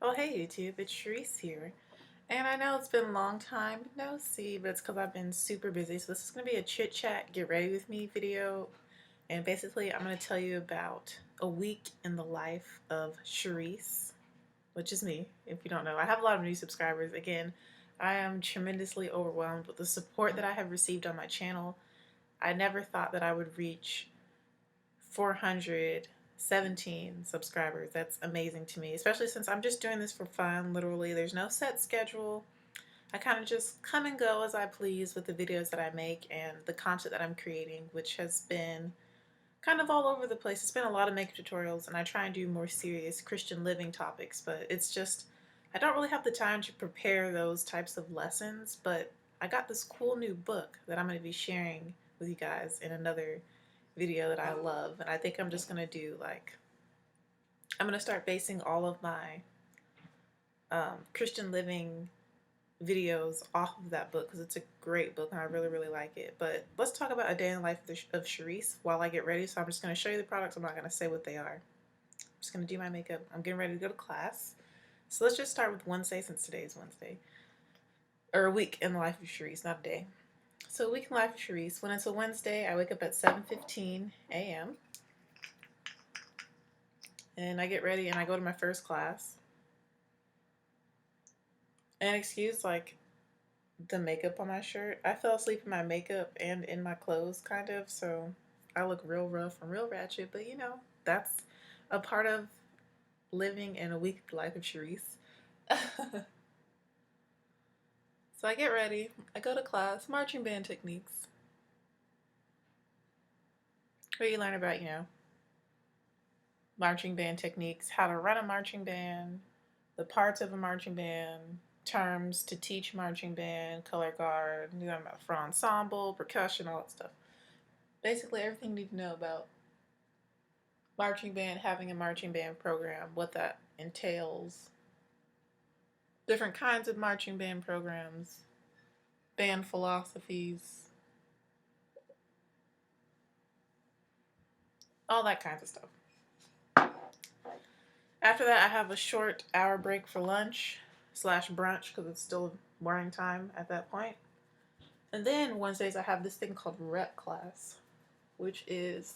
Oh, hey YouTube, it's Cherise here. And I know it's been a long time no see, but it's because I've been super busy. So this is going to be a chit chat, get ready with me video. And basically, I'm going to tell you about a week in the life of Cherise, which is me, if you don't know. I have a lot of new subscribers. Again, I am tremendously overwhelmed with the support that I have received on my channel. I never thought that I would reach 417 subscribers. That's amazing to me, especially since I'm just doing this for fun, literally. There's no set schedule. I kind of just come and go as I please with the videos that I make and the content that I'm creating, which has been kind of all over the place. It's been a lot of makeup tutorials, and I try and do more serious Christian living topics, but it's just, I don't really have the time to prepare those types of lessons, but I got this cool new book that I'm going to be sharing with you guys in another video that I love, and I think I'm just gonna do like, I'm gonna start basing all of my Christian living videos off of that book because it's a great book and I really like it. But let's talk about a day in the life of Cherise while I get ready. So I'm just gonna show you the products. I'm not gonna say what they are. I'm just gonna do my makeup. I'm getting ready to go to class. So let's just start with Wednesday since today is Wednesday, or a week in the life of Cherise, not a day. So a week in the life of Cherise. When it's a Wednesday, I wake up at 7:15 a.m. and I get ready and I go to my first class. And excuse like the makeup on my shirt. I fell asleep in my makeup and in my clothes kind of, so I look real rough and real ratchet, but you know, that's a part of living in a week life of Cherise. So I get ready, I go to class, marching band techniques, where you learn about, marching band techniques, how to run a marching band, the parts of a marching band, terms to teach marching band, color guard, you know about for ensemble, percussion, all that stuff. Basically everything you need to know about marching band, having a marching band program, what that entails, different kinds of marching band programs, band philosophies, all that kinds of stuff. After that, I have a short hour break for lunch slash brunch because it's still morning time at that point. And then Wednesdays, I have this thing called rep class, which is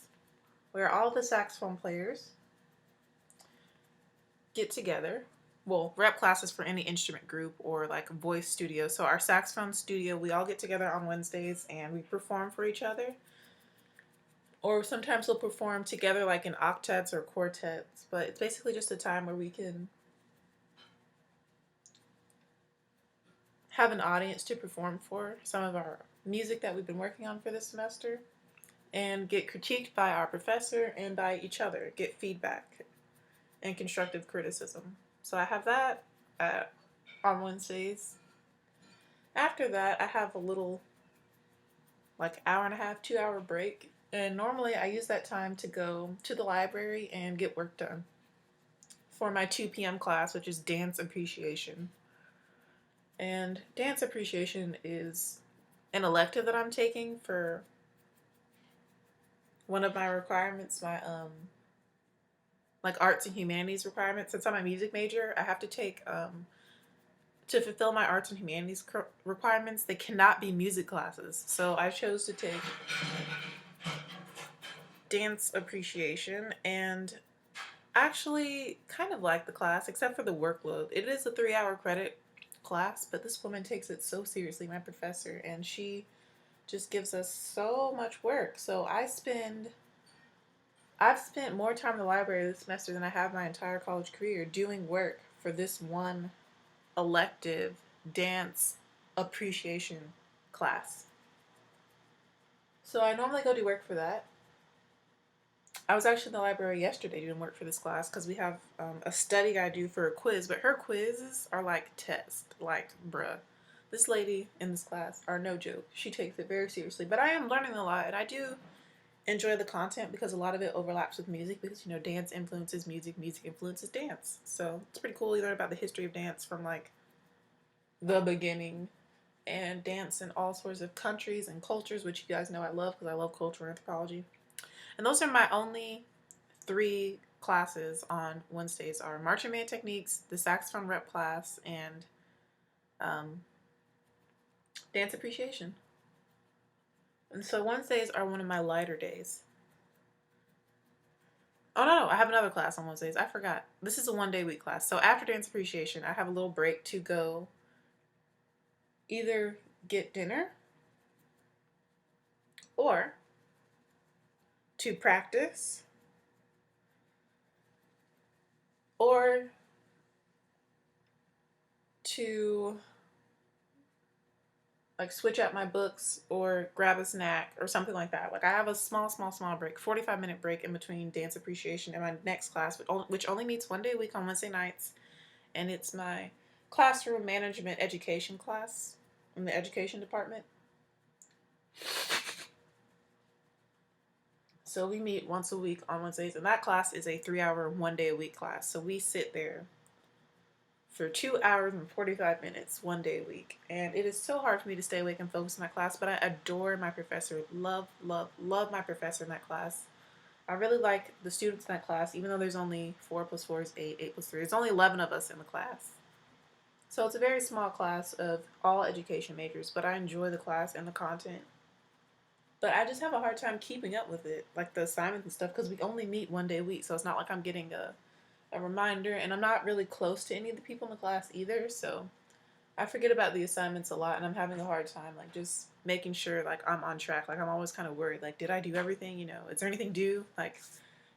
where all the saxophone players get together. Well, rep classes for any instrument group or like a voice studio. So our saxophone studio, we all get together on Wednesdays and we perform for each other. Or sometimes we'll perform together like in octets or quartets. But it's basically just a time where we can have an audience to perform for some of our music that we've been working on for this semester and get critiqued by our professor and by each other, get feedback and constructive criticism. So I have that on Wednesdays. After that, I have a little like hour and a half, 2 hour break. And normally I use that time to go to the library and get work done for my 2 p.m. class, which is dance appreciation. And dance appreciation is an elective that I'm taking for one of my requirements, my like arts and humanities requirements. Since I'm a music major, I have to take to fulfill my arts and humanities requirements, they cannot be music classes. So I chose to take dance appreciation and actually kind of like the class except for the workload. It is a 3-hour credit class, but this woman takes it so seriously, my professor, and she just gives us so much work. So I've spent more time in the library this semester than I have my entire college career doing work for this one elective dance appreciation class. So I normally go do work for that. I was actually in the library yesterday doing work for this class because we have a study I do for a quiz, but her quizzes are like tests. Like, bruh, this lady in this class are no joke. She takes it very seriously, but I am learning a lot, and I do enjoy the content because a lot of it overlaps with music because, you know, dance influences music, music influences dance. So it's pretty cool. You learn about the history of dance from like the beginning and dance in all sorts of countries and cultures, which you guys know I love because I love cultural anthropology. And those are my only 3 classes on Wednesdays are marching band techniques, the saxophone rep class, and dance appreciation. And so Wednesdays are one of my lighter days. Oh no, I have another class on Wednesdays. I forgot. This is a 1 day week class. So after dance appreciation, I have a little break to go either get dinner or to practice or to like switch out my books or grab a snack or something like that. Like I have a small break, 45-minute break in between dance appreciation and my next class, which only meets 1 day a week on Wednesday nights. And it's my classroom management education class in the education department. So we meet once a week on Wednesdays, and that class is a 3-hour, 1 day a week class. So we sit there for 2 hours and 45 minutes 1 day a week. And it is so hard for me to stay awake and focus in that class, but I adore my professor. Love my professor in that class. I really like the students in that class, even though there's only 4 + 4 is 8, 8 + 3. There's only 11 of us in the class. So it's a very small class of all education majors, but I enjoy the class and the content. But I just have a hard time keeping up with it, like the assignments and stuff, because we only meet 1 day a week, so it's not like I'm getting a reminder, and I'm not really close to any of the people in the class either, so I forget about the assignments a lot, and I'm having a hard time, like, just making sure, like, I'm on track. Like, I'm always kind of worried, like, did I do everything, you know, is there anything due? Like,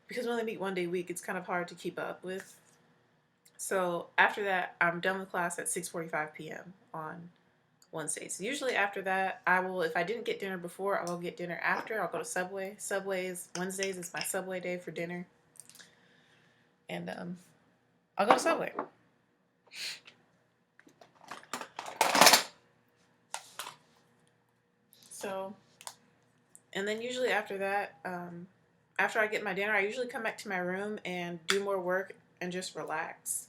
because we only meet 1 day a week, it's kind of hard to keep up with. So after that, I'm done with class at 6:45 p.m. on Wednesdays. Usually after that, I will, if I didn't get dinner before, I'll go get dinner after. I'll go to Subway. Wednesdays is my Subway day for dinner. And I'll go to Subway. So, and then usually after that, after I get my dinner, I usually come back to my room and do more work and just relax.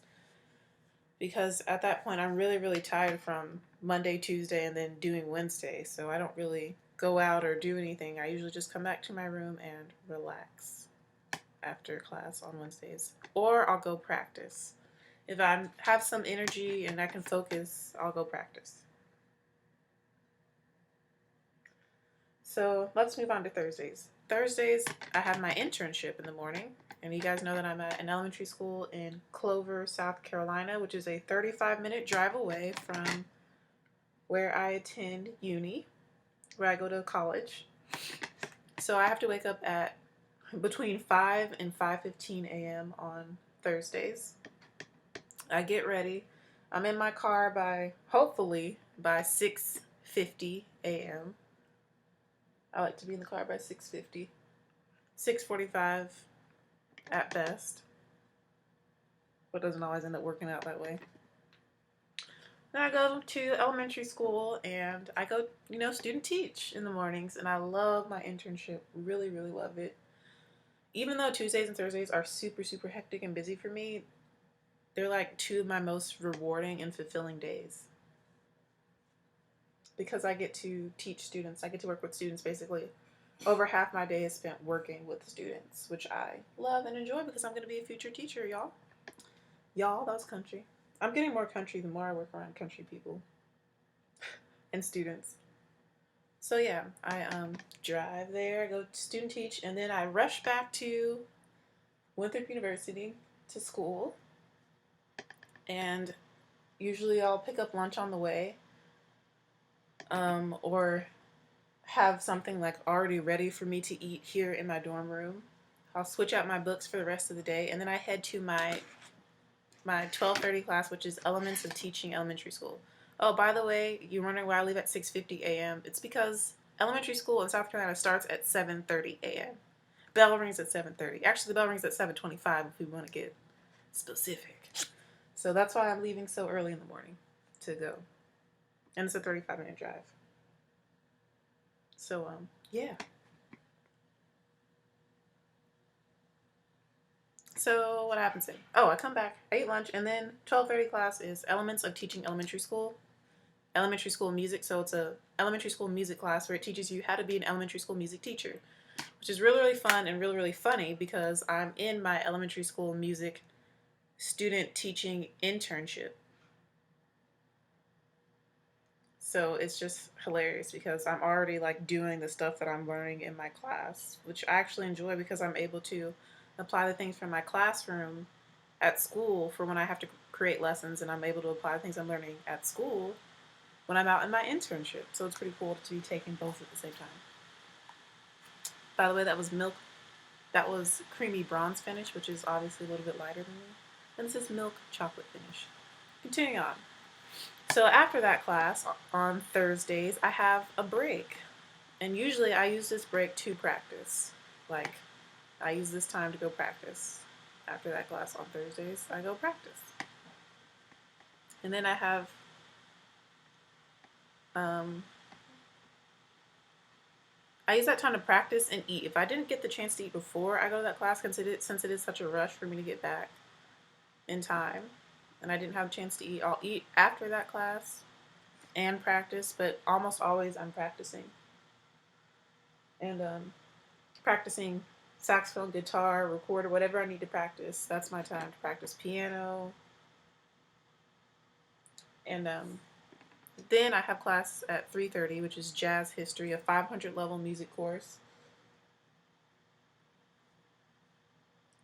Because at that point, I'm really, really tired from Monday, Tuesday, and then doing Wednesday. So I don't really go out or do anything. I usually just come back to my room and relax after class on Wednesdays. Or I'll go practice. If I have some energy and I can focus, I'll go practice. So let's move on to Thursdays. Thursdays, I have my internship in the morning. And you guys know that I'm at an elementary school in Clover, South Carolina, which is a 35-minute drive away from where I attend uni, where I go to college. So I have to wake up at between 5 and 5:15 a.m. on Thursdays. I get ready. I'm in my car hopefully by 6:50 a.m. I like to be in the car by 6:50. 6:45 at best. But doesn't always end up working out that way. Then I go to elementary school and I go, student teach in the mornings, and I love my internship. Really, really love it. Even though Tuesdays and Thursdays are super, super hectic and busy for me, they're like 2 of my most rewarding and fulfilling days. Because I get to teach students. I get to work with students basically. Over half my day is spent working with students, which I love and enjoy because I'm going to be a future teacher, y'all. Y'all, that was country. I'm getting more country the more I work around country people and students. So yeah, I drive there, go student teach, and then I rush back to Winthrop University to school. And usually I'll pick up lunch on the way, or have something like already ready for me to eat here in my dorm room. I'll switch out my books for the rest of the day, and then I head to my 12:30 class, which is Elements of Teaching Elementary School. Oh, by the way, you're wondering why I leave at 6:50 a.m. It's because elementary school in South Carolina starts at 7:30 a.m. Bell rings at 7:30. Actually, the bell rings at 7:25 if we want to get specific. So that's why I'm leaving so early in the morning to go. And it's a 35-minute drive. So, yeah. So what happens then? Oh, I come back, I eat lunch, and then 12:30 class is Elements of Teaching Elementary School Music. So it's a elementary school music class where it teaches you how to be an elementary school music teacher, which is really, really fun and really, really funny because I'm in my elementary school music student teaching internship. So it's just hilarious because I'm already like doing the stuff that I'm learning in my class, which I actually enjoy because I'm able to apply the things from my classroom at school for when I have to create lessons, and I'm able to apply the things I'm learning at school when I'm out in my internship. So it's pretty cool to be taking both at the same time. By the way, that was creamy bronze finish, which is obviously a little bit lighter than me. And this is milk chocolate finish. Continuing on. So after that class, on Thursdays, I have a break. And usually I use this break to practice. Like, I use this time to go practice. After that class on Thursdays, I go practice. And then I have I use that time to practice and eat. If I didn't get the chance to eat before I go to that class, since it is such a rush for me to get back in time, and I didn't have a chance to eat, I'll eat after that class and practice, but almost always I'm practicing. And practicing saxophone, guitar, recorder, whatever I need to practice. That's my time to practice piano. And then I have class at 3:30, which is jazz history, a 500 level music course,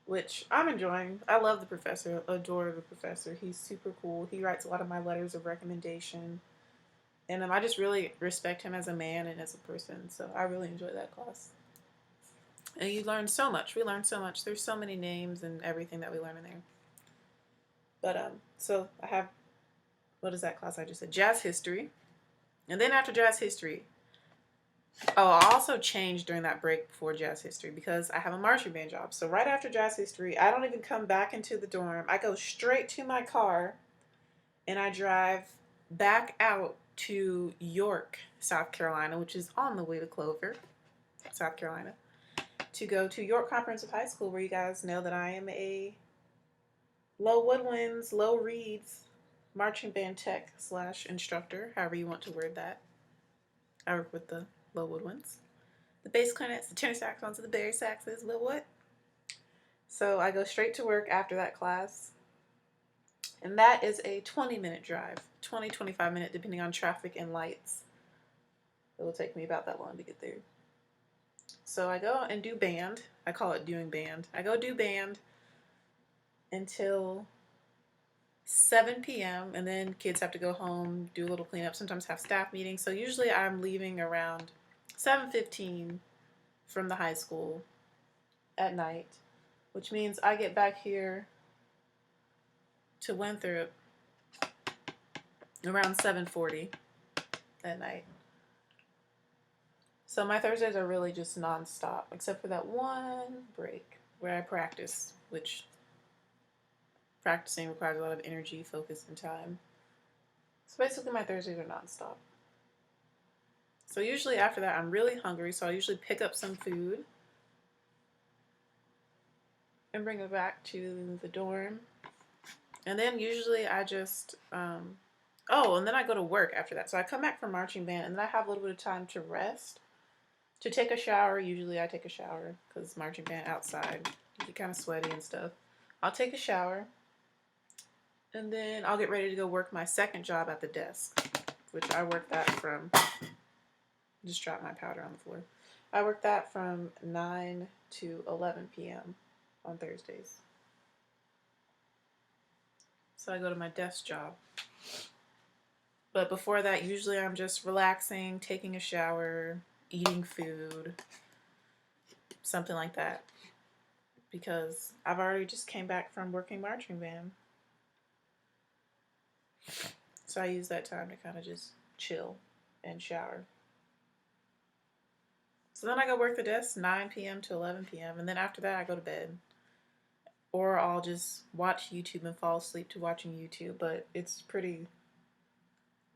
which I'm enjoying. I love the professor, adore the professor. He's super cool. He writes a lot of my letters of recommendation. And I just really respect him as a man and as a person. So I really enjoy that class. And you learn so much. We learn so much. There's so many names and everything that we learn in there. But so I have, what is that class I just said? Jazz history. And then after jazz history, I also changed during that break before jazz history because I have a marching band job. So right after jazz history, I don't even come back into the dorm. I go straight to my car and I drive back out to York, South Carolina, which is on the way to Clover, South Carolina, to go to York Comprehensive High School, where you guys know that I am a low woodwinds, low reeds marching band tech / instructor, however you want to word that. I work with the low woodwinds, the bass clarinets, the tenor saxophones, and the bari saxes, what? So I go straight to work after that class, and that is a 20-minute drive, 25 minutes, depending on traffic and lights. It will take me about that long to get there. So I go and do band. I call it doing band. I go do band until 7 p.m. and then kids have to go home, do a little cleanup, sometimes have staff meetings. So usually I'm leaving around 7:15 from the high school at night, which means I get back here to Winthrop around 7:40 at night. So my Thursdays are really just nonstop, except for that one break where I practice, which practicing requires a lot of energy, focus, and time. So basically my Thursdays are nonstop. So usually after that I'm really hungry, so I usually pick up some food and bring it back to the dorm. And then usually I just, and then I go to work after that. So I come back from marching band and then I have a little bit of time to rest, to take a shower. Usually I take a shower because marching band outside, you get kind of sweaty and stuff. I'll take a shower and then I'll get ready to go work my second job at the desk, which I work that from, just dropped my powder on the floor. I work that from 9 to 11 p.m. on Thursdays. So I go to my desk job. But before that, usually I'm just relaxing, taking a shower, eating food, something like that. Because I've already just came back from working marching band. So I use that time to kind of just chill and shower. So then I go work the desk 9 p.m. to 11 p.m. And then after that, I go to bed. Or I'll just watch YouTube and fall asleep to watching YouTube. But it's pretty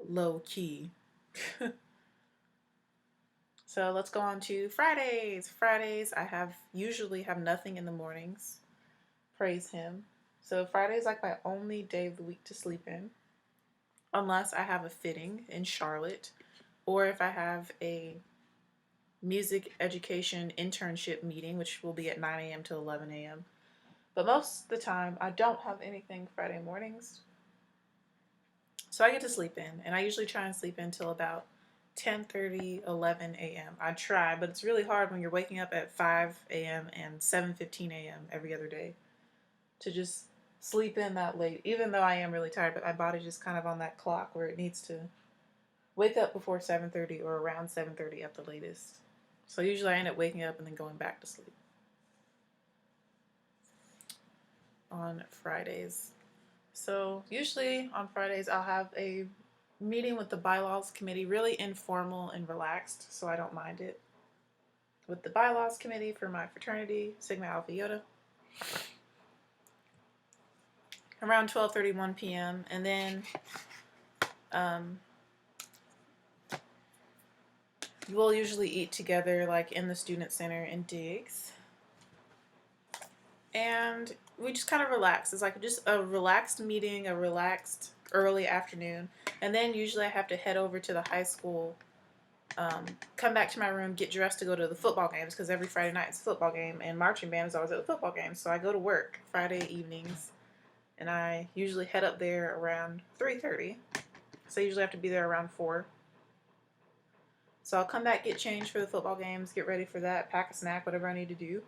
low key. So let's go on to Fridays. Fridays, I usually have nothing in the mornings. Praise him. So Friday is like my only day of the week to sleep in. Unless I have a fitting in Charlotte. Or if I have a music education internship meeting, which will be at 9 a.m. to 11 a.m. But most of the time, I don't have anything Friday mornings. So I get to sleep in, and I usually try and sleep in till about 10:30, 11 a.m. I try, but it's really hard when you're waking up at 5 a.m. and 7:15 a.m. every other day to just sleep in that late, even though I am really tired, but my body's just kind of on that clock where it needs to wake up before 7:30 or around 7:30 at the latest. So usually I end up waking up and then going back to sleep on Fridays. So usually on Fridays I'll have a meeting with the bylaws committee, really informal and relaxed, so I don't mind it. With the bylaws committee for my fraternity, Sigma Alpha Iota, around 12:31 p.m. And then we'll usually eat together, like in the student center in Diggs, and we just kind of relax. It's like just a relaxed meeting, a relaxed early afternoon, and then usually I have to head over to the high school, come back to my room, get dressed to go to the football games, because every Friday night it's a football game, and marching band is always at the football game. So I go to work Friday evenings, and I usually head up there around 3:30. So I usually have to be there around 4. So I'll come back, get changed for the football games, get ready for that, pack a snack, whatever I need to do,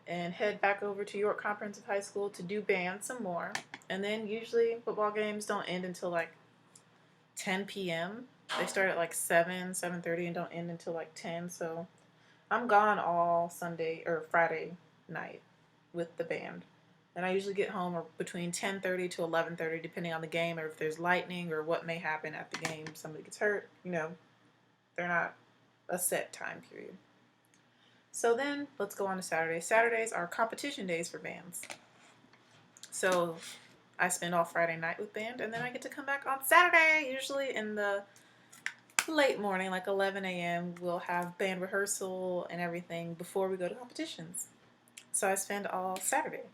and head back over to York Comprehensive High School to do band some more. And then usually football games don't end until like 10 p.m. They start at like 7, 7:30 and don't end until like 10. So I'm gone all Sunday or Friday night with the band. And I usually get home between 10:30 to 11:30, depending on the game, or if there's lightning or what may happen at the game. Somebody gets hurt, they're not a set time period. So then let's go on to Saturdays. Saturdays are competition days for bands. So I spend all Friday night with band, and then I get to come back on Saturday, usually in the late morning, like 11 a.m. We'll have band rehearsal and everything before we go to competitions. So I spend all Saturday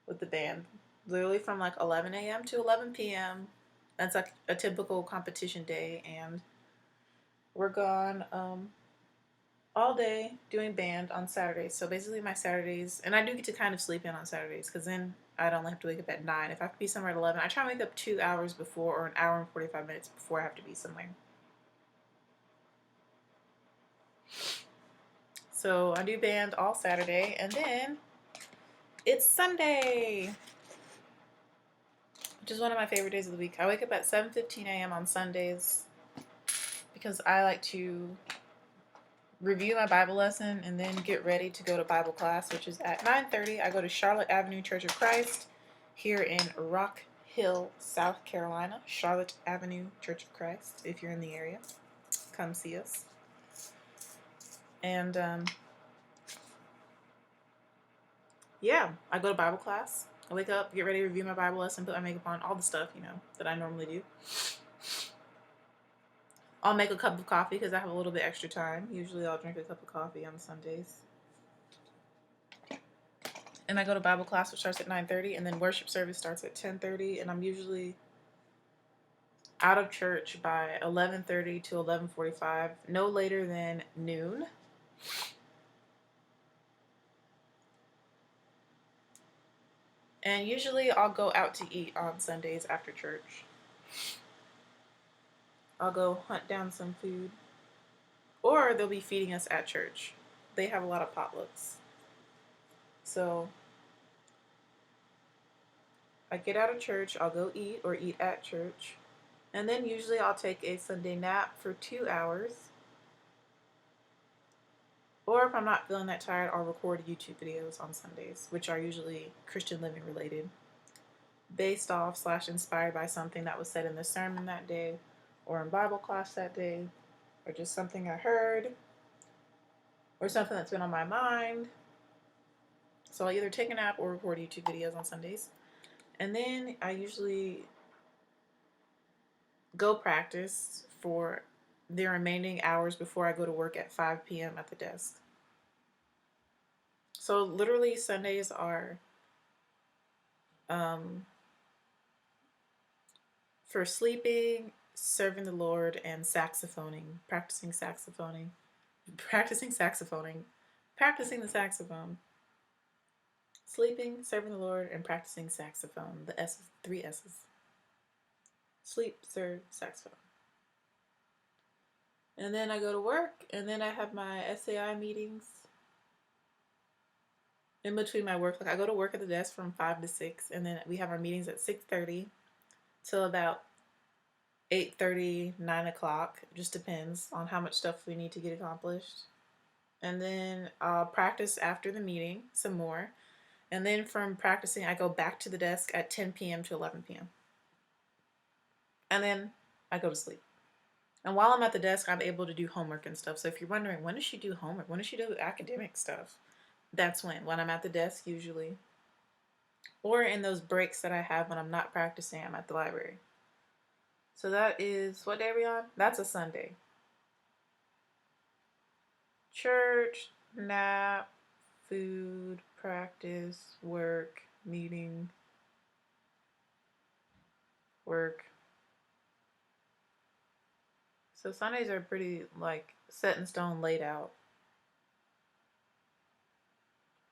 with the band, literally from like 11 a.m. to 11 p.m. That's like a typical competition day, and we're gone all day doing band on Saturdays. So basically my Saturdays, and I do get to kind of sleep in on Saturdays, because then I'd only have to wake up at 9. If I have to be somewhere at 11, I try to wake up 2 hours before, or an hour and 45 minutes before I have to be somewhere. So I do band all Saturday, and then it's Sunday, which is one of my favorite days of the week. I wake up at 7:15 a.m. on Sundays because I like to review my Bible lesson and then get ready to go to Bible class, which is at 9:30. I go to Charlotte Avenue Church of Christ here in Rock Hill, South Carolina. Charlotte Avenue Church of Christ. If you're in the area, come see us. And yeah, I go to Bible class. I wake up, get ready to review my Bible lesson, put my makeup on, all the stuff, that I normally do. I'll make a cup of coffee because I have a little bit extra time. Usually I'll drink a cup of coffee on Sundays. And I go to Bible class, which starts at 9:30, and then worship service starts at 10:30, and I'm usually out of church by 11:30 to 11:45, no later than noon. And usually I'll go out to eat on Sundays after church. I'll go hunt down some food. Or they'll be feeding us at church. They have a lot of potlucks. So I get out of church, I'll go eat or eat at church. And then usually I'll take a Sunday nap for 2 hours. Or if I'm not feeling that tired, I'll record YouTube videos on Sundays, which are usually Christian living related, based off / inspired by something that was said in the sermon that day, or in Bible class that day, or just something I heard, or something that's been on my mind. So I'll either take a nap or record YouTube videos on Sundays. And then I usually go practice for the remaining hours before I go to work at 5 p.m. at the desk. So literally Sundays are for sleeping serving the Lord and saxophoning, practicing saxophoning, practicing saxophoning, practicing the saxophone, sleeping, serving the Lord, and practicing saxophone. The S's, 3 S's. Sleep, serve, saxophone. And then I go to work, and then I have my SAI meetings in between my work. Like, I go to work at the desk from 5 to 6, and then we have our meetings at 6:30 till about 8:30, 9 o'clock. It just depends on how much stuff we need to get accomplished. And then I'll practice after the meeting some more. And then from practicing, I go back to the desk at 10 p.m. to 11 p.m. And then I go to sleep. And while I'm at the desk, I'm able to do homework and stuff. So if you're wondering, when does she do homework? When does she do academic stuff? That's when I'm at the desk usually. Or in those breaks that I have when I'm not practicing, I'm at the library. So that is, what day are we on? That's a Sunday. Church, nap, food, practice, work, meeting, work. So Sundays are pretty like set in stone, laid out.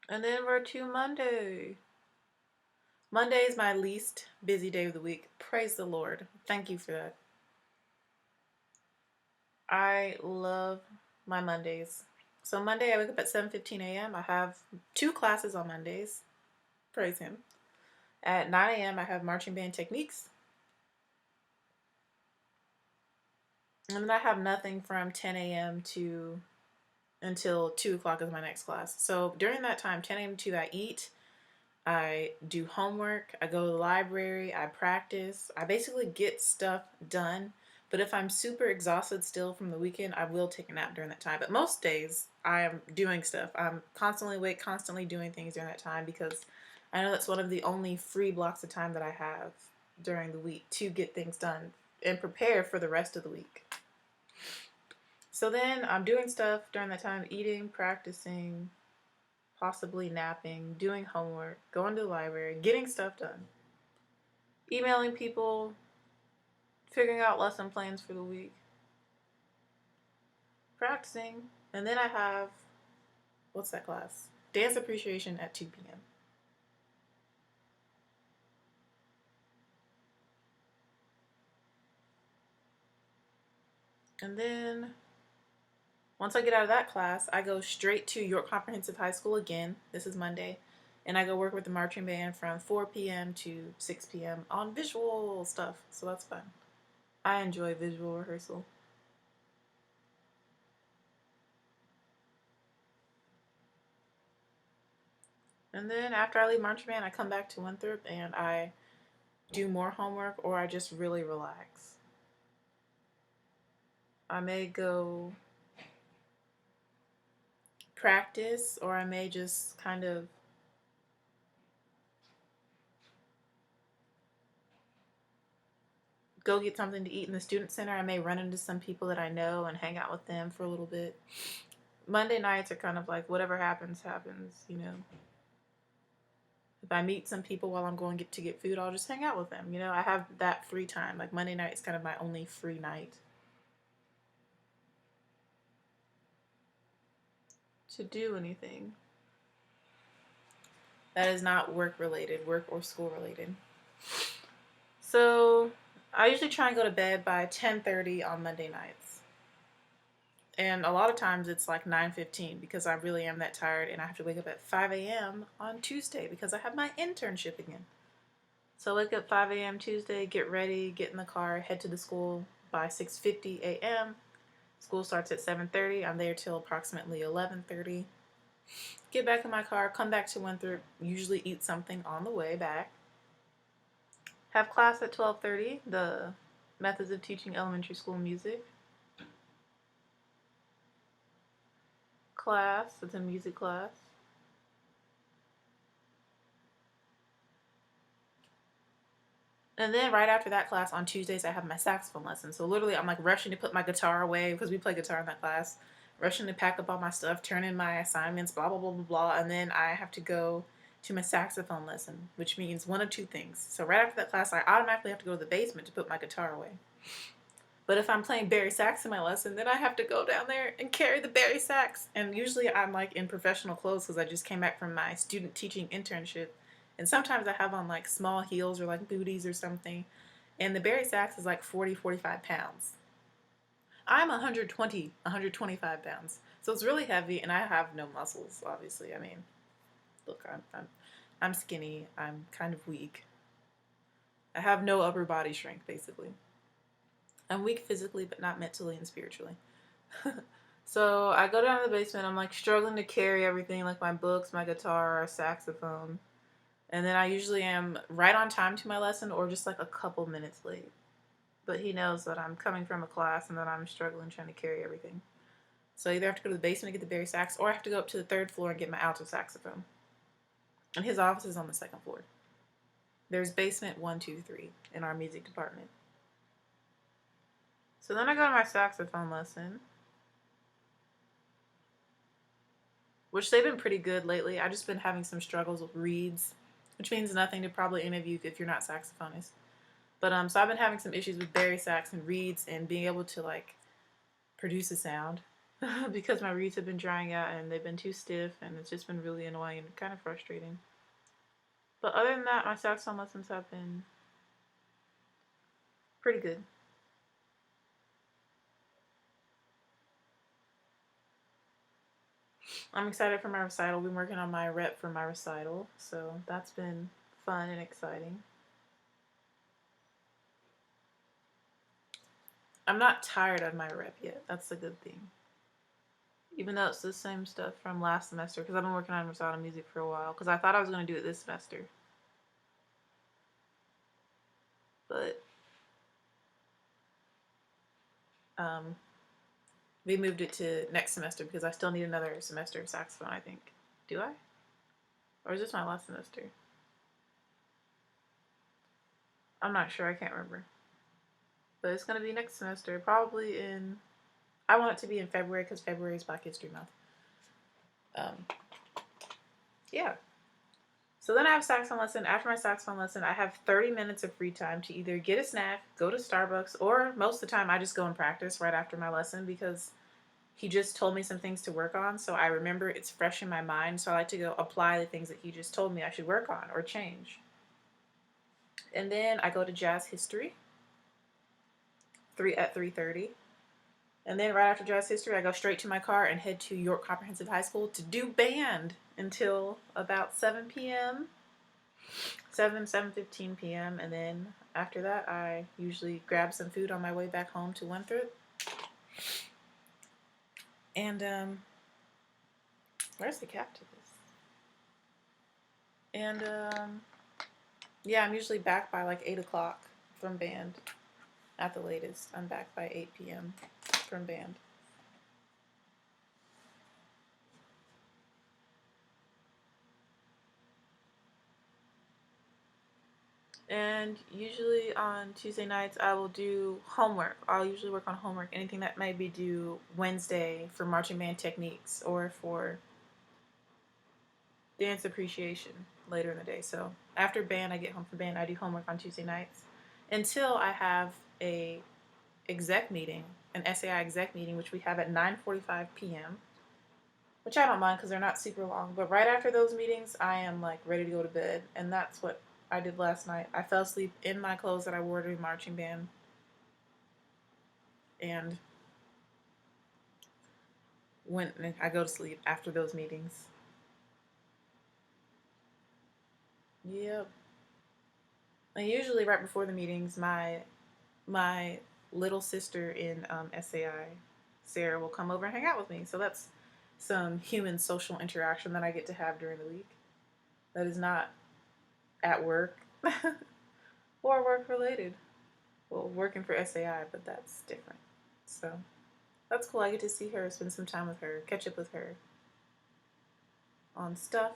And then we're to Monday. Monday is my least busy day of the week. Praise the Lord. Thank you for that. I love my Mondays. So Monday I wake up at 7:15 a.m. I have 2 classes on Mondays. Praise Him. At 9 a.m. I have marching band techniques. And then I have nothing from 10 a.m. to until 2 o'clock is my next class. So during that time, 10 a.m. to 2, I eat, I do homework, I go to the library, I practice. I basically get stuff done. But if I'm super exhausted still from the weekend, I will take a nap during that time. But most days, I am doing stuff. I'm constantly awake, constantly doing things during that time because I know that's one of the only free blocks of time that I have during the week to get things done and prepare for the rest of the week. So then I'm doing stuff during that time, eating, practicing, possibly napping, doing homework, going to the library, getting stuff done, emailing people, figuring out lesson plans for the week, practicing, and then I have, what's that class? Dance appreciation at 2 p.m. And then once I get out of that class, I go straight to York Comprehensive High School again. This is Monday. And I go work with the marching band from 4 p.m. to 6 p.m. on visual stuff. So that's fun. I enjoy visual rehearsal. And then after I leave marching band, I come back to Winthrop and I do more homework or I just really relax. I may go practice or I may just kind of go get something to eat in the student center. I may run into some people that I know and hang out with them for a little bit. Monday nights are kind of like whatever happens, happens, you know. If I meet some people while I'm going to get food, I'll just hang out with them. You know, I have that free time. Like Monday night is kind of my only free night to do anything that is not work related, work or school related. So I usually try and go to bed by 10:30 on Monday nights. And a lot of times it's like 9:15 because I really am that tired and I have to wake up at 5 a.m. on Tuesday because I have my internship again. So I wake up 5 a.m. Tuesday, get ready, get in the car, head to the school by 6:50 a.m. School starts at 7:30. I'm there till approximately 11:30. Get back in my car, come back to Winthrop, usually eat something on the way back. Have class at 12:30, the methods of teaching elementary school music. Class, it's a music class. And then right after that class on Tuesdays, I have my saxophone lesson. So literally, I'm like rushing to put my guitar away because we play guitar in that class. Rushing to pack up all my stuff, turn in my assignments, blah, blah, blah, blah, blah. And then I have to go to my saxophone lesson, which means one of two things. So right after that class, I automatically have to go to the basement to put my guitar away. But if I'm playing bari sax in my lesson, then I have to go down there and carry the bari sax. And usually I'm like in professional clothes because I just came back from my student teaching internship. And sometimes I have on like small heels or like booties or something. And the bari sax is like 40, 45 pounds. I'm 120, 125 pounds. So it's really heavy and I have no muscles, obviously. I mean, look, I'm skinny. I'm kind of weak. I have no upper body strength, basically. I'm weak physically, but not mentally and spiritually. So I go down to the basement. I'm like struggling to carry everything, like my books, my guitar, our saxophone. And then I usually am right on time to my lesson or just like a couple minutes late. But he knows that I'm coming from a class and that I'm struggling trying to carry everything. So I either have to go to the basement to get the bari sax or I have to go up to the third floor and get my alto saxophone. And his office is on the second floor. There's basement 1, 2, 3 in our music department. So then I go to my saxophone lesson, which they've been pretty good lately. I've just been having some struggles with reeds, which means nothing to probably any of you if you're not saxophonists. But so I've been having some issues with bari sax and reeds and being able to like produce a sound because my reeds have been drying out and they've been too stiff and it's just been really annoying and kind of frustrating. But other than that, my saxophone lessons have been pretty good. I'm excited for my recital. We've been working on my rep for my recital, so that's been fun and exciting. I'm not tired of my rep yet. That's a good thing. Even though it's the same stuff from last semester, because I've been working on recital music for a while, because I thought I was going to do it this semester. But we moved it to next semester because I still need another semester of saxophone, I think. Do I? Or is this my last semester? I'm not sure. I can't remember. But it's going to be next semester, probably in... I want it to be in February because February is Black History Month. Yeah. So then I have a saxophone lesson. After my saxophone lesson, I have 30 minutes of free time to either get a snack, go to Starbucks, or most of the time I just go and practice right after my lesson because he just told me some things to work on. So I remember it's fresh in my mind. So I like to go apply the things that he just told me I should work on or change. And then I go to jazz history at 3:30. And then right after jazz history, I go straight to my car and head to York Comprehensive High School to do band until about 7 p.m. 7:15 p.m. And then after that, I usually grab some food on my way back home to Winthrop. And where's the cap to this? And yeah, I'm usually back by like 8 o'clock from band. At the latest, I'm back by 8 p.m. from band. And usually on Tuesday nights, I will do homework. I'll usually work on homework, anything that may be due Wednesday for marching band techniques or for dance appreciation later in the day. So after band, I get home from band, I do homework on Tuesday nights until I have a exec meeting, an SAI exec meeting, which we have at 9:45 p.m., which I don't mind because they're not super long. But right after those meetings, I am like ready to go to bed, and that's what I did last night. I fell asleep in my clothes that I wore to marching band, and I go to sleep after those meetings. Yep. And usually right before the meetings, my little sister in SAI, Sarah, will come over and hang out with me. So that's some human social interaction that I get to have during the week. That is not at work or work related. Well, working for SAI, but that's different. So that's cool. I get to see her, spend some time with her, catch up with her on stuff.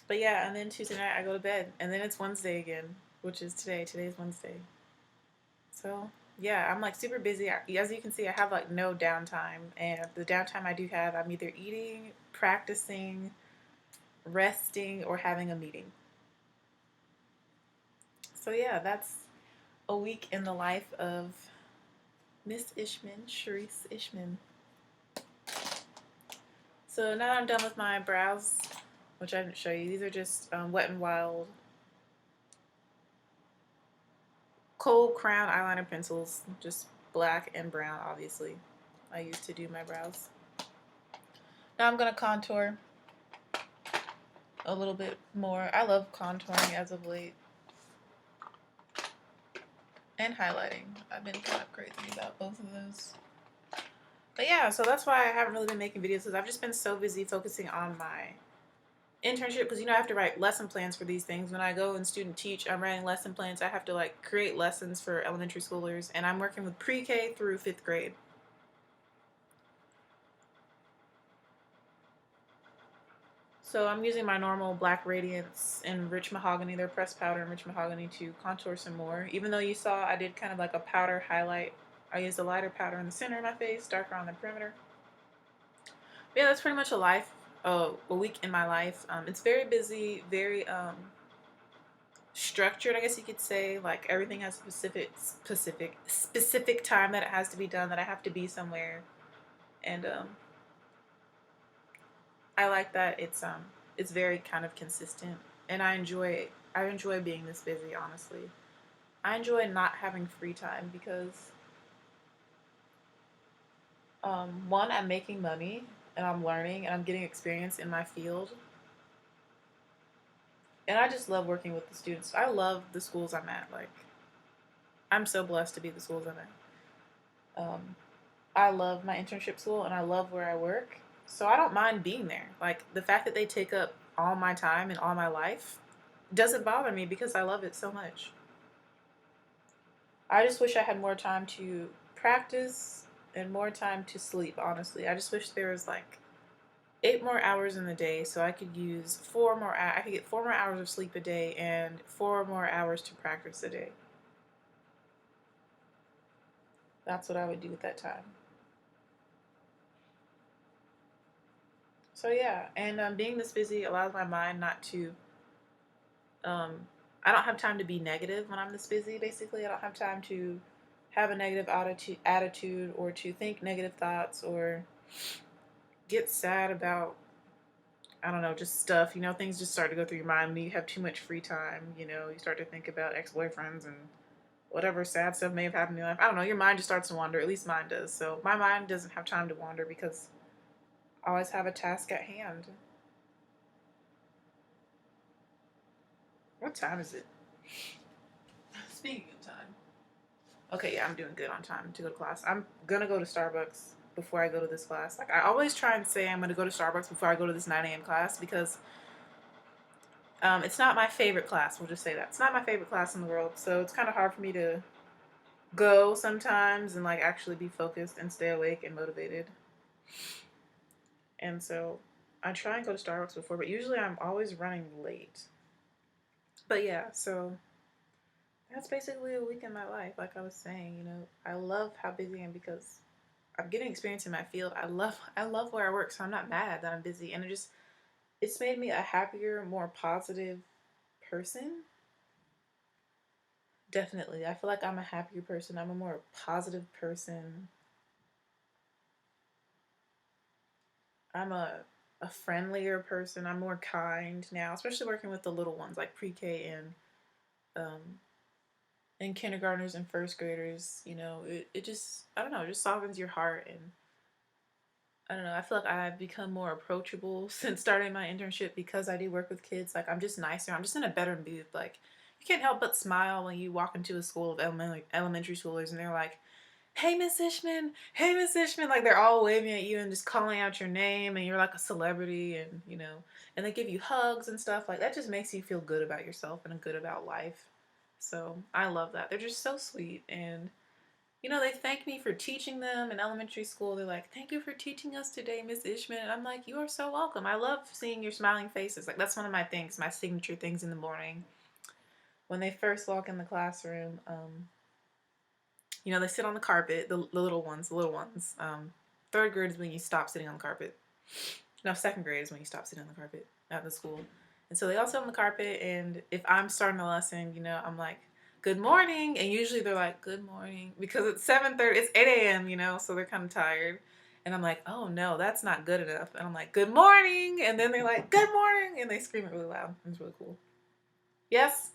But yeah, and then Tuesday night I go to bed, and then it's Wednesday again, which is today. Today's Wednesday. So yeah, I'm like super busy. As you can see, I have like no downtime, and the downtime I do have, I'm either eating, practicing, resting, or having a meeting. So yeah, that's a week in the life of Miss Ishman, Cherise Ishman. So now that I'm done with my brows, which I didn't show you, these are just Wet n Wild Cold Crown eyeliner pencils, just black and brown, obviously. I use to do my brows. Now I'm going to contour a little bit more. I love contouring as of late. And highlighting. I've been kind of crazy about both of those. But yeah, so that's why I haven't really been making videos, because I've just been so busy focusing on my internship, because I have to write lesson plans for these things. When I go and student teach, I'm writing lesson plans. I have to like create lessons for elementary schoolers, and I'm working with pre-K through 5th grade. So I'm using my normal Black Radiance and Rich Mahogany, their pressed powder and Rich Mahogany, to contour some more. Even though you saw I did kind of like a powder highlight, I used a lighter powder in the center of my face, darker on the perimeter. But yeah, that's pretty much a week in my life. It's very busy, very structured, I guess you could say. Like everything has a specific time that it has to be done, that I have to be somewhere, and I like that it's very kind of consistent, and I enjoy being this busy, honestly. I enjoy not having free time because one, I'm making money and I'm learning and I'm getting experience in my field. And I just love working with the students. I love the schools I'm at. Like, I'm so blessed to be the schools I'm at. I love my internship school and I love where I work. So I don't mind being there. Like, the fact that they take up all my time and all my life doesn't bother me because I love it so much. I just wish I had more time to practice and more time to sleep, honestly. I just wish there was like 8 more hours in the day so I could use I could get 4 more hours of sleep a day and 4 more hours to practice a day. That's what I would do with that time. So yeah, and being this busy allows my mind not to um, I don't have time to be negative when I'm this busy, basically. I don't have time to have a negative attitude or to think negative thoughts or get sad about, I don't know, just stuff. Things just start to go through your mind when you have too much free time. You start to think about ex-boyfriends and whatever sad stuff may have happened in your life. I don't know, your mind just starts to wander. At least mine does. So my mind doesn't have time to wander because I always have a task at hand. What time is it? Speaking of time. Okay, yeah, I'm doing good on time to go to class. I'm gonna go to Starbucks before I go to this class. Like, I always try and say I'm gonna go to Starbucks before I go to this 9 a.m. class because it's not my favorite class. We'll just say that. It's not my favorite class in the world, so it's kind of hard for me to go sometimes and like actually be focused and stay awake and motivated. And so I try and go to Starbucks before, but usually I'm always running late. But yeah, so that's basically a week in my life. Like I was saying, I love how busy I am because I'm getting experience in my field. I love where I work, so I'm not mad that I'm busy, and it's made me a happier, more positive person. Definitely. I feel like I'm a happier person. I'm a more positive person. I'm a friendlier person. I'm more kind now, especially working with the little ones like pre-K um, and kindergartners and first graders. It just, I don't know, it just softens your heart. And I don't know, I feel like I've become more approachable since starting my internship because I do work with kids. Like, I'm just nicer. I'm just in a better mood. Like, you can't help but smile when you walk into a school of elementary schoolers and they're like, hey, Miss Ishman, hey, Miss Ishman. Like, they're all waving at you and just calling out your name, and you're like a celebrity, and, and they give you hugs and stuff. Like, that just makes you feel good about yourself and good about life. So I love that. They're just so sweet. And, they thank me for teaching them in elementary school. They're like, thank you for teaching us today, Miss Ishman. And I'm like, you are so welcome. I love seeing your smiling faces. Like, that's one of my things, my signature things in the morning. When they first walk in the classroom, they sit on the carpet, the little ones, third grade is when you stop sitting on the carpet. No, second grade is when you stop sitting on the carpet at the school. And so they all sit on the carpet, and if I'm starting the lesson, I'm like, good morning. And usually they're like, good morning. Because it's 7:30, it's 8 a.m., so they're kind of tired. And I'm like, oh no, that's not good enough. And I'm like, good morning. And then they're like, good morning. And they scream it really loud. It's really cool. Yes?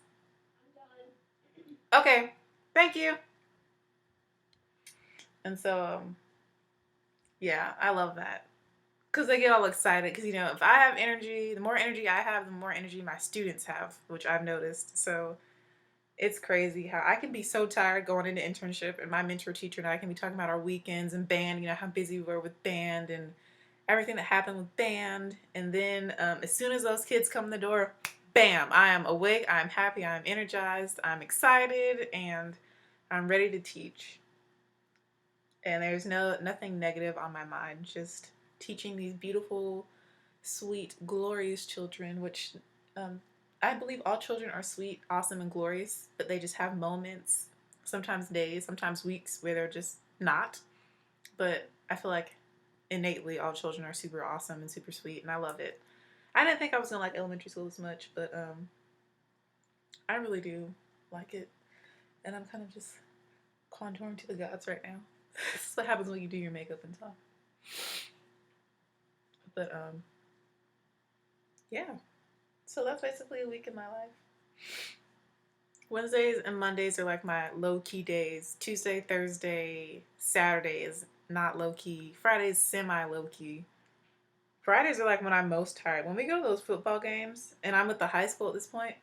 Okay. Thank you. And so, yeah, I love that. Because they get all excited. Because, if I have energy, the more energy I have, the more energy my students have, which I've noticed. So it's crazy how I can be so tired going into internship, and my mentor teacher and I can be talking about our weekends and band, how busy we were with band and everything that happened with band. And then as soon as those kids come in the door, bam, I am awake, I'm happy, I'm energized, I'm excited, and I'm ready to teach. And there's nothing negative on my mind, just teaching these beautiful, sweet, glorious children, which I believe all children are sweet, awesome, and glorious, but they just have moments, sometimes days, sometimes weeks, where they're just not. But I feel like innately all children are super awesome and super sweet, and I love it. I didn't think I was going to like elementary school as much, but I really do like it. And I'm kind of just contouring to the gods right now. This is what happens when you do your makeup and stuff. But yeah. So that's basically a week in my life. Wednesdays and Mondays are like my low-key days. Tuesday, Thursday, Saturday is not low-key. Friday's semi-low-key. Fridays are like when I'm most tired. When we go to those football games, and I'm at the high school at this point,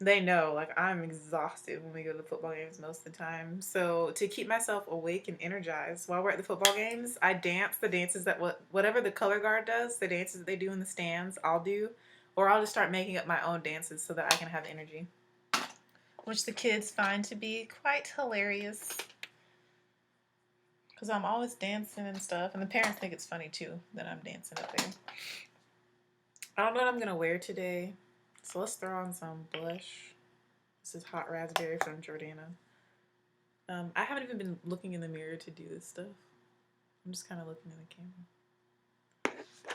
they know, like, I'm exhausted when we go to the football games most of the time. So to keep myself awake and energized while we're at the football games, I dance the dances that whatever the color guard does, the dances that they do in the stands, I'll do. Or I'll just start making up my own dances so that I can have energy. Which the kids find to be quite hilarious. Because I'm always dancing and stuff. And the parents think it's funny, too, that I'm dancing up there. I don't know what I'm going to wear today. So let's throw on some blush. This is Hot Raspberry from Jordana. I haven't even been looking in the mirror to do this stuff. I'm just kind of looking in the camera.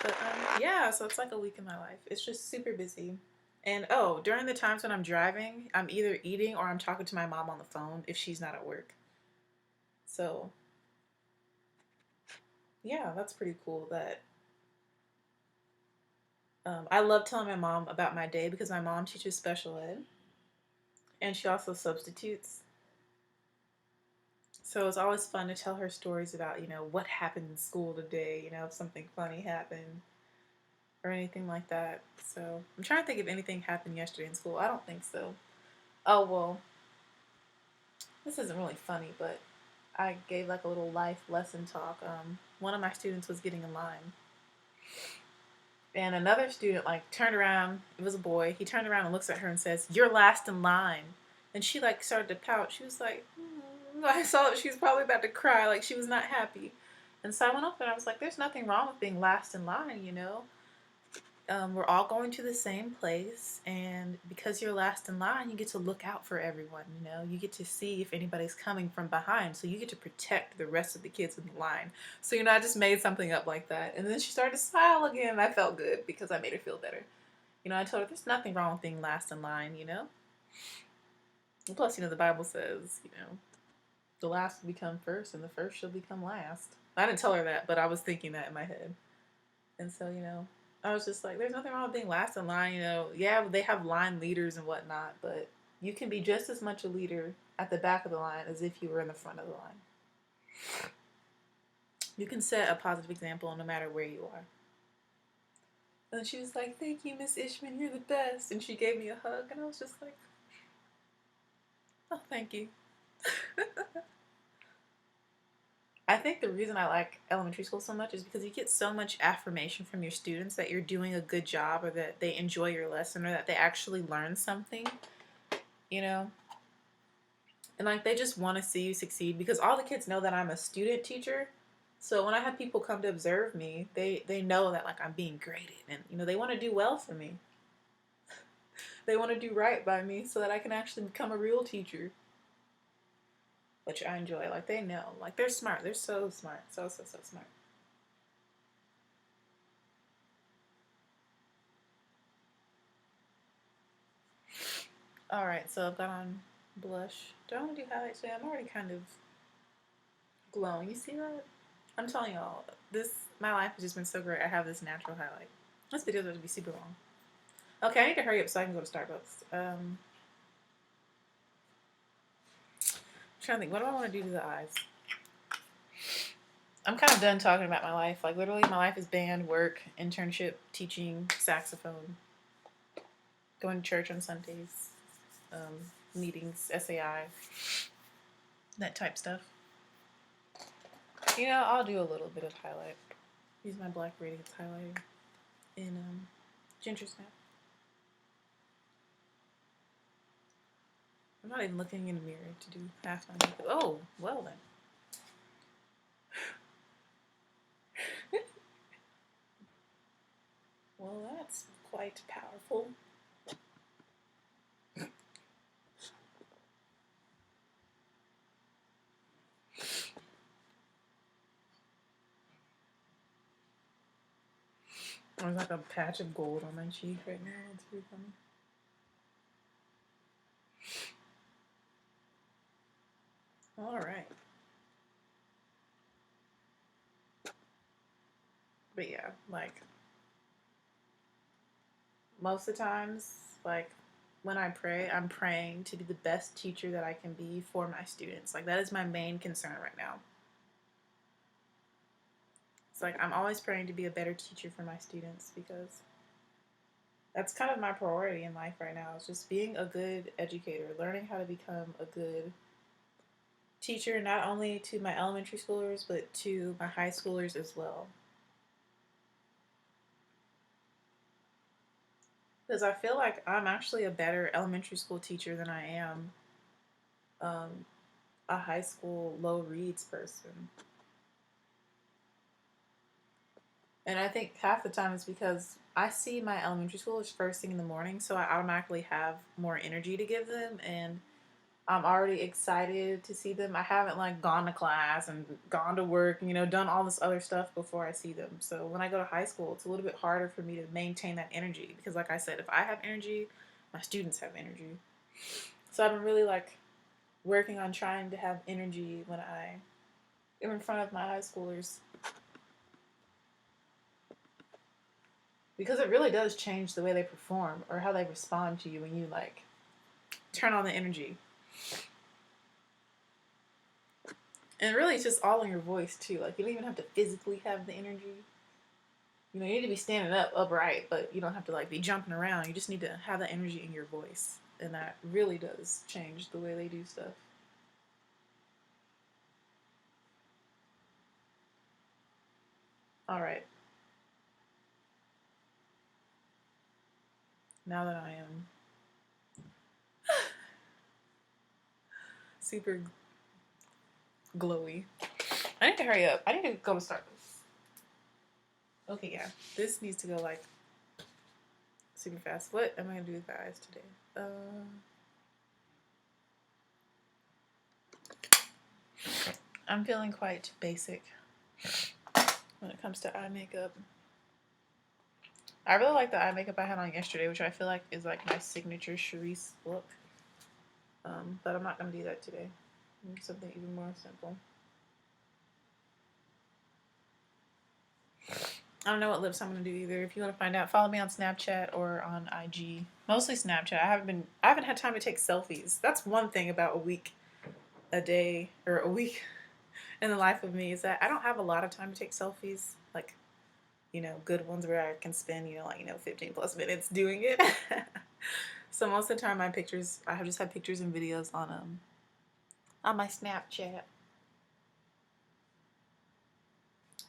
But yeah, so it's like a week in my life. It's just super busy. And during the times when I'm driving, I'm either eating or I'm talking to my mom on the phone if she's not at work. So yeah, that's pretty cool. That I love telling my mom about my day because my mom teaches special ed, and she also substitutes. So it's always fun to tell her stories about what happened in school today. If something funny happened or anything like that. So I'm trying to think if anything happened yesterday in school. I don't think so. Oh well, this isn't really funny, but I gave like a little life lesson talk. One of my students was getting in line, and another student like turned around. It was a boy. He turned around and looks at her and says, "You're last in line." And she like started to pout. She was like, I saw that she was probably about to cry. Like she was not happy. And so I went up and I was like, "There's nothing wrong with being last in line. We're all going to the same place, and because you're last in line, you get to look out for everyone. You get to see if anybody's coming from behind, so you get to protect the rest of the kids in the line." So I just made something up like that, and then she started to smile again, and I felt good because I made her feel better. I told her there's nothing wrong with being last in line. And plus, the Bible says, the last will become first, and the first shall become last. I didn't tell her that, but I was thinking that in my head, and so I was just like, there's nothing wrong with being last in line, Yeah, they have line leaders and whatnot, but you can be just as much a leader at the back of the line as if you were in the front of the line. You can set a positive example no matter where you are. And she was like, "Thank you, Miss Ishman, you're the best." And she gave me a hug, and I was just like, "Oh, thank you." I think the reason I like elementary school so much is because you get so much affirmation from your students that you're doing a good job, or that they enjoy your lesson, or that they actually learn something, And like they just want to see you succeed, because all the kids know that I'm a student teacher. So when I have people come to observe me, they know that like I'm being graded, and they want to do well for me. They want to do right by me so that I can actually become a real teacher. Which I enjoy. Like they know. Like they're smart. They're so smart. So smart. Alright, so I've got on blush. Do I want to do highlights today? I'm already kind of glowing. You see that? I'm telling y'all, my life has just been so great. I have this natural highlight. This video is going to be super long. Okay, I need to hurry up so I can go to Starbucks. I'm trying to think, what do I want to do to the eyes? I'm kind of done talking about my life. Like, literally, my life is band, work, internship, teaching, saxophone, going to church on Sundays, meetings, SAI, that type stuff. You know, I'll do a little bit of highlight. Use my Black Radiance highlighter in Ginger Snap. I'm not even looking in the mirror to do half my makeup. Oh, well then. Well, that's quite powerful. There's like a patch of gold on my cheek right now. It's pretty funny. All right. But yeah, like most of the times, like when I pray, I'm praying to be the best teacher that I can be for my students. Like that is my main concern right now. It's like I'm always praying to be a better teacher for my students because that's kind of my priority in life right now. Is just being a good educator, learning how to become a good teacher, not only to my elementary schoolers, but to my high schoolers as well. Because I feel like I'm actually a better elementary school teacher than I am a high school low reads person. And I think half the time it's because I see my elementary schoolers first thing in the morning, so I automatically have more energy to give them, and I'm already excited to see them. I haven't like gone to class and gone to work, you know, done all this other stuff before I see them. So when I go to high school, it's a little bit harder for me to maintain that energy because, like I said, if I have energy, my students have energy. So I've been really like working on trying to have energy when I am in front of my high schoolers. Because it really does change the way they perform or how they respond to you when you like turn on the energy. And really it's just all in your voice too. Like you don't even have to physically have the energy. You know, you need to be standing up upright, but you don't have to like be jumping around. You just need to have that energy in your voice. And that really does change the way they do stuff. All right. Now that I am super glowy, I need to hurry up. I need to go to Starbucks. Okay, yeah. This needs to go like super fast. What am I gonna do with the eyes today? I'm feeling quite basic when it comes to eye makeup. I really like the eye makeup I had on yesterday, which I feel like is like my signature Cherise look. But I'm not gonna do that today. Something even more simple. I don't know what lips I'm gonna do either. If you want to find out, follow me on Snapchat or on IG. Mostly Snapchat. I haven't had time to take selfies. That's one thing about a week a day or a week in the life of me is that I don't have a lot of time to take selfies. Like, you know, good ones where I can spend, 15 plus minutes doing it. So most of the time my pictures, I have just had pictures and videos on my Snapchat.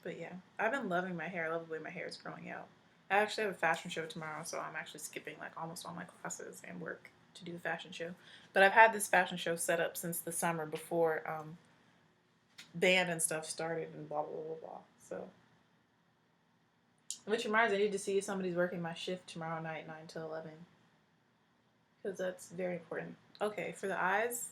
But yeah, I've been loving my hair. I love the way my hair is growing out. I actually have a fashion show tomorrow, so I'm actually skipping like almost all my classes and work to do the fashion show. But I've had this fashion show set up since the summer before band and stuff started and blah, blah, blah, blah. So, which reminds me, I need to see if somebody's working my shift tomorrow night, 9 to 11. Because that's very important. Okay, for the eyes,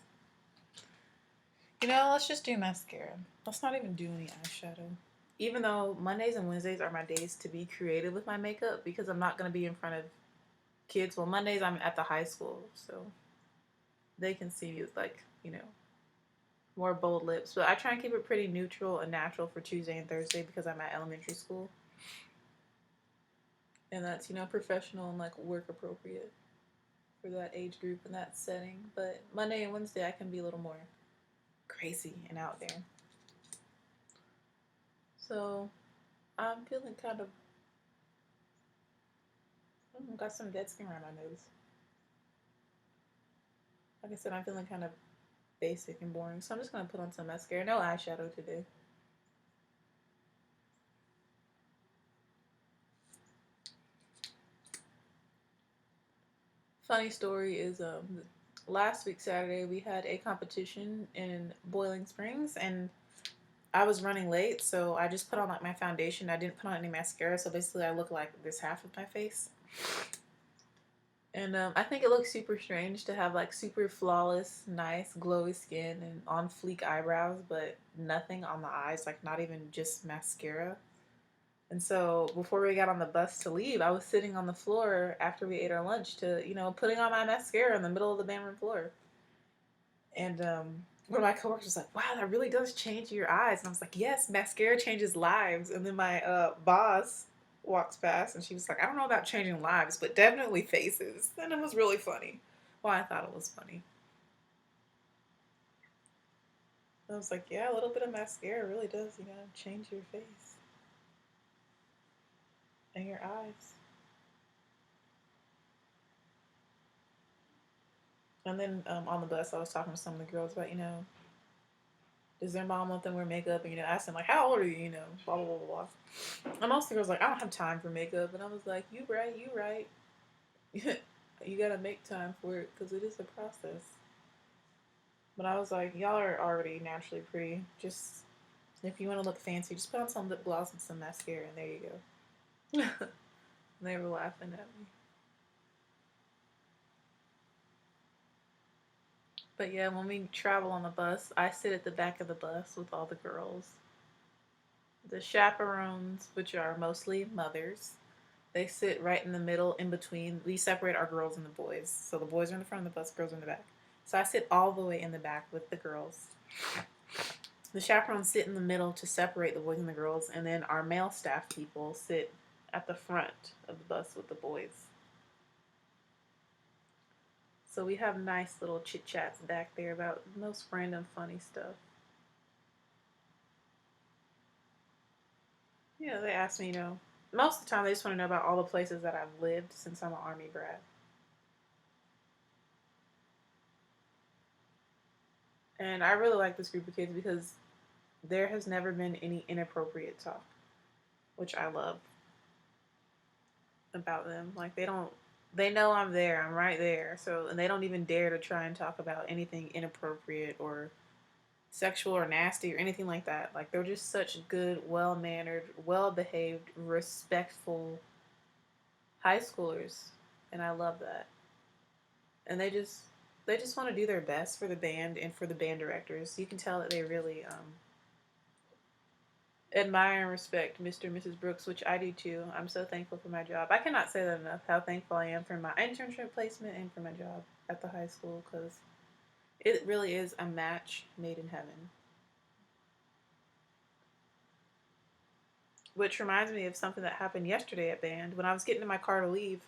let's just do mascara. Let's not even do any eyeshadow. Even though Mondays and Wednesdays are my days to be creative with my makeup because I'm not going to be in front of kids. Well, Mondays I'm at the high school, so they can see me with like, you know, more bold lips. But I try and keep it pretty neutral and natural for Tuesday and Thursday because I'm at elementary school. And that's, you know, professional and like work appropriate for that age group and that setting. But Monday and Wednesday I can be a little more crazy and out there. So I'm feeling kind of got some dead skin around my nose. Like I said, I'm feeling kind of basic and boring. So I'm just gonna put on some mascara. No eyeshadow today. Funny story is last week Saturday we had a competition in Boiling Springs and I was running late, so I just put on like my foundation. I didn't put on any mascara, so basically I look like this half of my face. And I think it looks super strange to have like super flawless, nice, glowy skin and on fleek eyebrows, but nothing on the eyes, like not even just mascara. And so before we got on the bus to leave, I was sitting on the floor after we ate our lunch to, you know, putting on my mascara in the middle of the band room floor. And one of my coworkers was like, wow, that really does change your eyes. And I was like, yes, mascara changes lives. And then my boss walks past and she was like, I don't know about changing lives, but definitely faces. And it was really funny. Well, I thought it was funny. I was like, yeah, a little bit of mascara really does, you know, change your face and your eyes. And then on the bus, I was talking to some of the girls about, you know, does their mom want them to wear makeup? And, you know, ask them, like, how old are you? You know, blah, blah, blah, blah. And most of the girls were like, I don't have time for makeup. And I was like, you right, you right. You got to make time for it because it is a process. But I was like, y'all are already naturally pretty. Just, if you want to look fancy, just put on some lip gloss and some mascara, and there you go. And they were laughing at me. But yeah, when we travel on the bus, I sit at the back of the bus with all the girls. The chaperones, which are mostly mothers, they sit right in the middle in between. We separate our girls and the boys. So the boys are in the front of the bus, girls are in the back. So I sit all the way in the back with the girls. The chaperones sit in the middle to separate the boys and the girls, and then our male staff people sit at the front of the bus with the boys. So we have nice little chit chats back there about the most random funny stuff. Yeah, they ask me, you know, most of the time they just want to know about all the places that I've lived since I'm an Army brat. And I really like this group of kids because there has never been any inappropriate talk, which I love about them. Like they know I'm there, I'm right there. So, and they don't even dare to try and talk about anything inappropriate or sexual or nasty or anything like that. Like they're just such good, well-mannered, well-behaved, respectful high schoolers, and I love that. And they just want to do their best for the band and for the band directors. You can tell that they really admire and respect Mr. and Mrs. Brooks, which I do too. I'm so thankful for my job. I cannot say that enough, how thankful I am for my internship placement and for my job at the high school, because it really is a match made in heaven. Which reminds me of something that happened yesterday at band. When I was getting in my car to leave,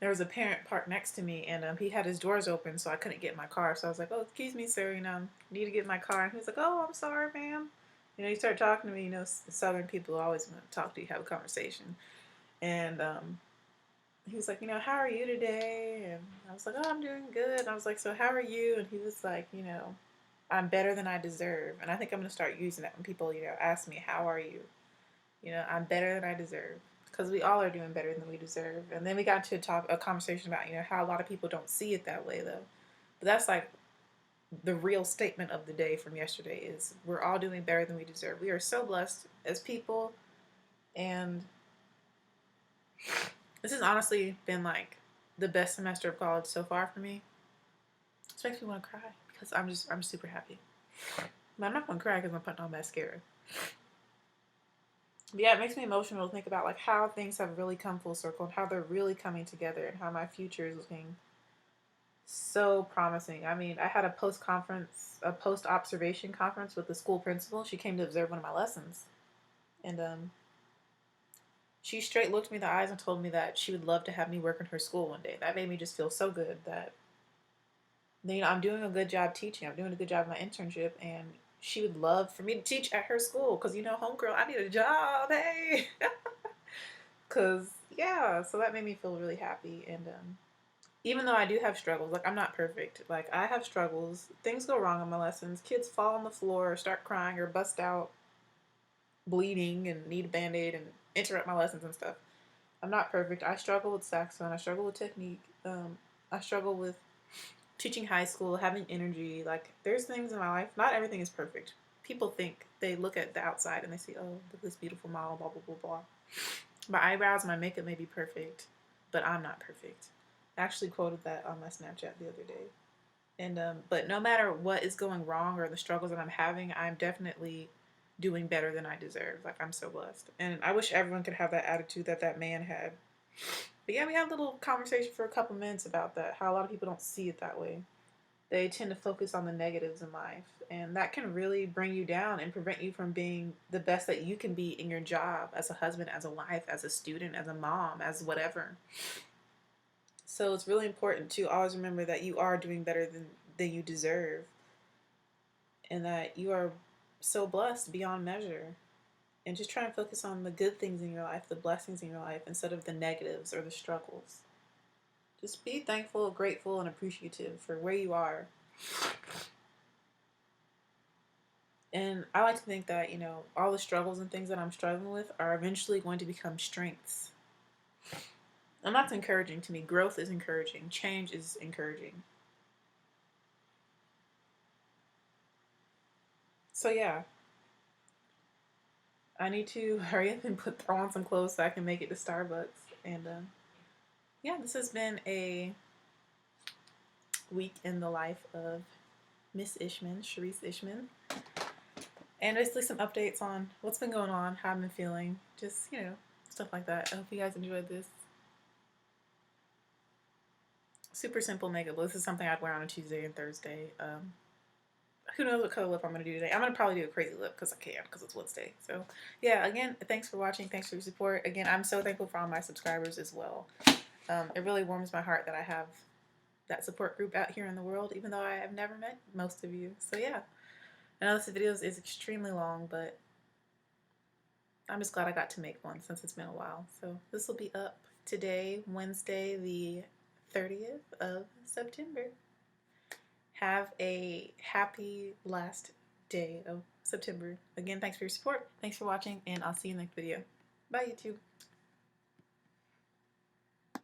there was a parent parked next to me, and he had his doors open, so I couldn't get in my car. So I was like, "Oh, excuse me, sir. You know, I need to get in my car." And he was like, "Oh, I'm sorry, ma'am." You know, he started talking to me. You know, Southern people always want to talk to you, have a conversation. And he was like, "You know, how are you today?" And I was like, "Oh, I'm doing good." And I was like, "So how are you?" And he was like, "You know, I'm better than I deserve." And I think I'm gonna start using that when people, you know, ask me, "How are you?" You know, I'm better than I deserve. Because we all are doing better than we deserve. And then we got to a conversation about, you know, how a lot of people don't see it that way, though. But that's like the real statement of the day from yesterday is we're all doing better than we deserve. We are so blessed as people. And this has honestly been like the best semester of college so far for me. This makes me want to cry because I'm super happy. But I'm not going to cry because I'm putting on mascara. But yeah, it makes me emotional to think about like how things have really come full circle and how they're really coming together and how my future is looking so promising. I mean, I had a post-observation conference with the school principal. She came to observe one of my lessons. And she straight looked me in the eyes and told me that she would love to have me work in her school one day. That made me just feel so good that, you know, I'm doing a good job teaching. I'm doing a good job in my internship, and she would love for me to teach at her school. Because, you know, homegirl, I need a job. Hey. Because, yeah, so that made me feel really happy. And even though I do have struggles, like, I'm not perfect. Like, I have struggles. Things go wrong in my lessons. Kids fall on the floor or start crying or bust out bleeding and need a band-aid and interrupt my lessons and stuff. I'm not perfect. I struggle with saxophone. I struggle with technique. I struggle with teaching high school, having energy. Like, there's things in my life. Not everything is perfect. People think, they look at the outside and they see, oh, look at this beautiful model, blah, blah, blah, blah. My eyebrows, my makeup may be perfect, but I'm not perfect. I actually quoted that on my Snapchat the other day. And but no matter what is going wrong or the struggles that I'm having, I'm definitely doing better than I deserve. Like, I'm so blessed. And I wish everyone could have that attitude that that man had. But yeah, we had a little conversation for a couple minutes about that, how a lot of people don't see it that way. They tend to focus on the negatives in life, and that can really bring you down and prevent you from being the best that you can be in your job, as a husband, as a wife, as a student, as a mom, as whatever. So it's really important to always remember that you are doing better than you deserve, and that you are so blessed beyond measure. And just try and focus on the good things in your life, the blessings in your life, instead of the negatives or the struggles. Just be thankful, grateful, and appreciative for where you are. And I like to think that, you know, all the struggles and things that I'm struggling with are eventually going to become strengths. And that's encouraging to me. Growth is encouraging. Change is encouraging. So yeah, I need to hurry up and throw on some clothes so I can make it to Starbucks. And yeah, this has been a week in the life of Miss Ishman, Cherise Ishman. And basically some updates on what's been going on, how I've been feeling, just, you know, stuff like that. I hope you guys enjoyed this. Super simple makeup. This is something I'd wear on a Tuesday and Thursday. Who knows what color lip I'm going to do today. I'm going to probably do a crazy lip because I can, because it's Wednesday. So, yeah, again, thanks for watching. Thanks for your support. Again, I'm so thankful for all my subscribers as well. It really warms my heart that I have that support group out here in the world, even though I have never met most of you. So, yeah. I know this video is extremely long, but I'm just glad I got to make one since it's been a while. So, this will be up today, Wednesday, the 30th of September. Have a happy last day of September. Again, thanks for your support. Thanks for watching, and I'll see you in the next video. Bye, YouTube.